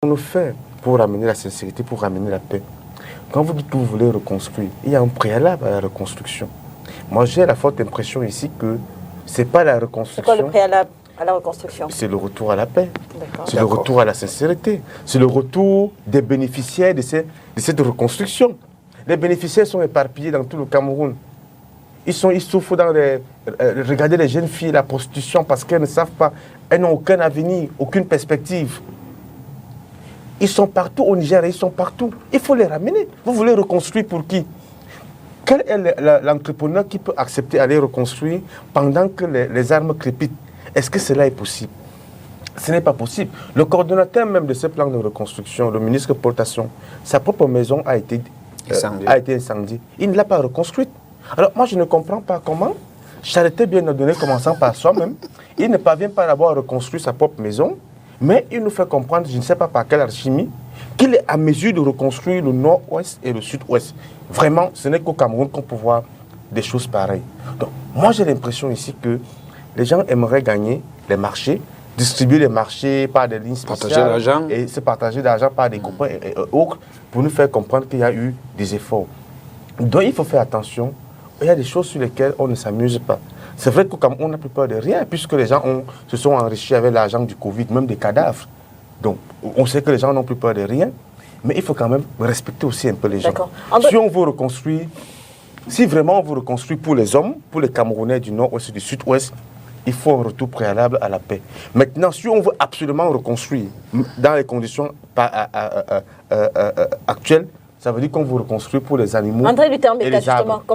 qu'allons-nous faire pour ramener la sincérité, pour ramener la paix? Quand vous dites que vous voulez reconstruire, il y a un préalable à la reconstruction. Moi, j'ai la forte impression ici que ce n'est pas la reconstruction. C'est quoi le préalable à la reconstruction? C'est le retour à la paix. C'est le D'accord. retour à la sincérité. C'est le retour des bénéficiaires de cette reconstruction. Les bénéficiaires sont éparpillés dans tout le Cameroun. Ils souffrent dans les... regardez les jeunes filles, la prostitution, parce qu'elles ne savent pas. Elles n'ont aucun avenir, aucune perspective. Ils sont partout au Niger, ils sont partout. Il faut les ramener. Vous voulez reconstruire pour qui? Quel est l'entrepreneur qui peut accepter d'aller reconstruire pendant que les armes crépitent? Est-ce que cela est possible? Ce n'est pas possible. Le coordonnateur même de ce plan de reconstruction, le ministre Paul Tasson, sa propre maison a été incendiée. Il ne l'a pas reconstruite. Alors moi, je ne comprends pas comment charité bien ordonnée, commençant par soi-même, il ne parvient pas d'abord à reconstruire sa propre maison, mais il nous fait comprendre, je ne sais pas par quelle alchimie, qu'il est à mesure de reconstruire le nord-ouest et le sud-ouest. Vraiment, ce n'est qu'au Cameroun qu'on peut voir des choses pareilles. Donc, moi, j'ai l'impression ici que les gens aimeraient gagner les marchés, distribuer les marchés par des lignes spéciales et se partager l'argent par des copains et autres pour nous faire comprendre qu'il y a eu des efforts. Donc, il faut faire attention. Il y a des choses sur lesquelles on ne s'amuse pas. C'est vrai qu'on n'a plus peur de rien, puisque les gens se sont enrichis avec l'argent du Covid, même des cadavres. Donc, on sait que les gens n'ont plus peur de rien, mais il faut quand même respecter aussi un peu les gens. Si on veut reconstruire, si vraiment on veut reconstruire pour les hommes, pour les Camerounais du Nord-Ouest et du Sud-Ouest, il faut un retour préalable à la paix. Maintenant, si on veut absolument reconstruire dans les conditions actuelles, ça veut dire qu'on veut reconstruire pour les animaux et les arbres.